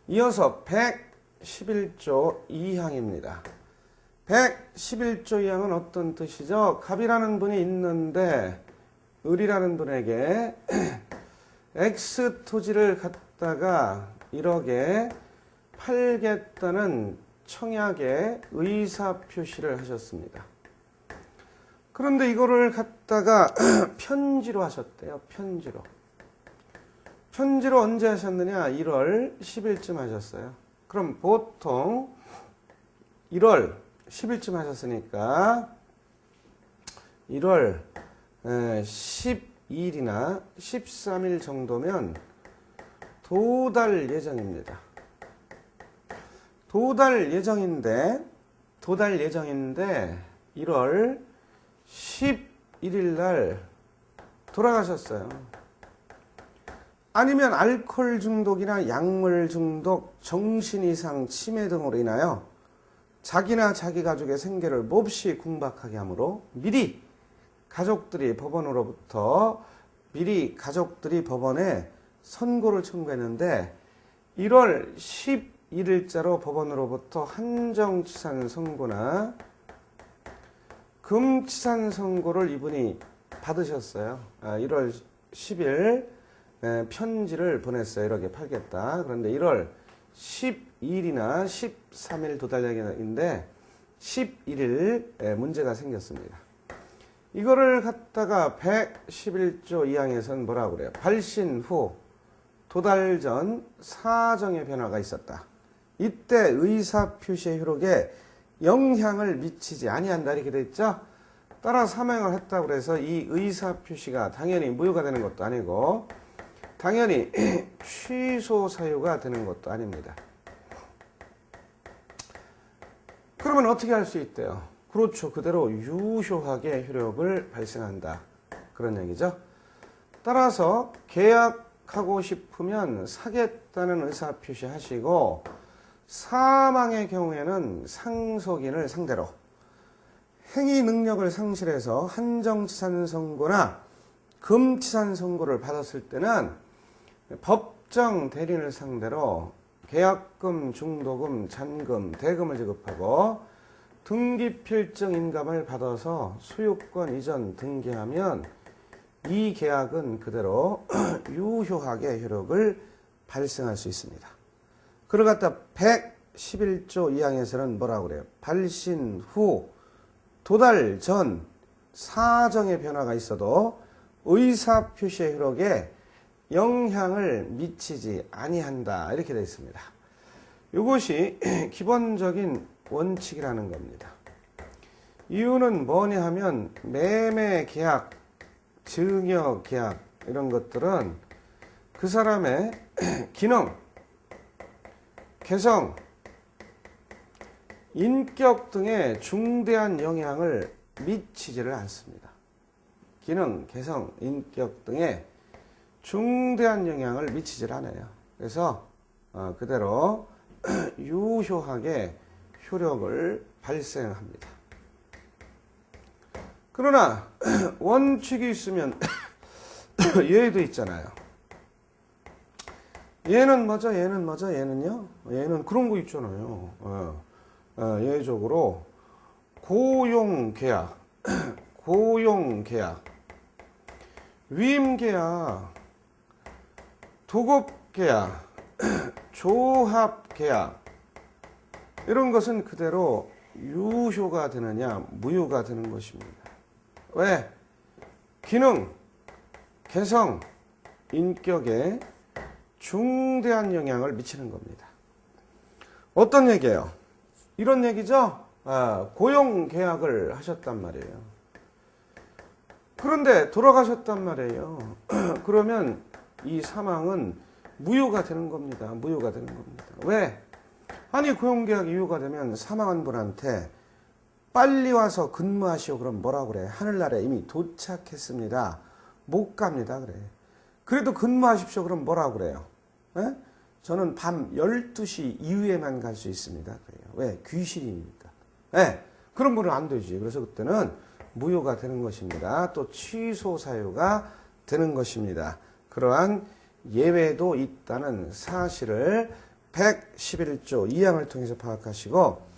이어서 111조 2항입니다. 111조 2항은 어떤 뜻이죠? 갑이라는 분이 있는데 을이라는 분에게 X 토지를 갖다가 1억에 팔겠다는 청약의 의사표시를 하셨습니다. 그런데 이거를 갖다가 편지로 하셨대요. 편지로 언제 하셨느냐? 1월 10일쯤 하셨어요. 그럼 보통 1월 10일쯤 하셨으니까 1월 12일이나 13일 정도면 도달 예정입니다. 도달 예정인데 1월 11일 날 돌아가셨어요. 아니면 알코올 중독이나 약물 중독, 정신이상 치매 등으로 인하여 자기나 자기 가족의 생계를 몹시 궁박하게 하므로 미리 가족들이 법원에 선고를 청구했는데 1월 11일자로 법원으로부터 한정치산 선고나 금치산 선고를 이분이 받으셨어요. 1월 10일 편지를 보냈어요. 이렇게 팔겠다. 그런데 1월 12일이나 13일 도달약인데 11일 문제가 생겼습니다. 이거를 갖다가 111조 2항에서는 뭐라고 그래요? 발신 후 도달 전 사정의 변화가 있었다. 이때 의사표시의 효력에 영향을 미치지 아니한다 이렇게 돼 있죠. 따라 사명을 했다고 해서 이 의사표시가 당연히 무효가 되는 것도 아니고 당연히 취소 사유가 되는 것도 아닙니다. 그러면 어떻게 할 수 있대요? 그렇죠. 그대로 유효하게 효력을 발생한다. 그런 얘기죠. 따라서 계약하고 싶으면 사겠다는 의사표시 하시고 사망의 경우에는 상속인을 상대로 행위 능력을 상실해서 한정치산 선고나 금치산 선고를 받았을 때는 법정 대리인을 상대로 계약금, 중도금, 잔금, 대금을 지급하고 등기필증 인감을 받아서 소유권 이전 등기하면 이 계약은 그대로 유효하게 효력을 발생할 수 있습니다. 그걸 갖다 111조 2항에서는 뭐라고 그래요? 발신 후 도달 전 사정의 변화가 있어도 의사표시의 효력에 영향을 미치지 아니한다. 이렇게 되어 있습니다. 이것이 기본적인 원칙이라는 겁니다. 이유는 뭐냐 하면 매매 계약, 증여 계약 이런 것들은 그 사람의 기능, 개성, 인격 등에 중대한 영향을 미치지를 않습니다. 기능, 개성, 인격 등에 중대한 영향을 미치질 않아요. 그래서 그대로 유효하게 효력을 발생합니다. 그러나 원칙이 있으면 예도 있잖아요. 얘는 맞아, 얘는요? 얘는 그런 거 있잖아요. 예적으로 고용계약, 위임계약, 도급계약, 조합계약 이런 것은 그대로 유효가 되느냐 무효가 되는 것입니다. 왜? 기능, 개성, 인격에 중대한 영향을 미치는 겁니다. 어떤 얘기예요? 이런 얘기죠. 고용계약을 하셨단 말이에요. 그런데 돌아가셨단 말이에요. 그러면 이 사망은 무효가 되는 겁니다. 왜? 아니 고용계약이 유효가 되면 사망한 분한테 빨리 와서 근무하시오. 그럼 뭐라고 그래? 하늘나라에 이미 도착했습니다. 못 갑니다. 그래. 그래도 근무하십시오. 그럼 뭐라고 그래요? 에? 저는 밤 12시 이후에만 갈 수 있습니다. 그래요. 왜? 귀신이니까. 그런 분은 안 되지. 그래서 그때는 무효가 되는 것입니다. 또 취소 사유가 되는 것입니다. 그러한 예외도 있다는 사실을 111조 2항을 통해서 파악하시고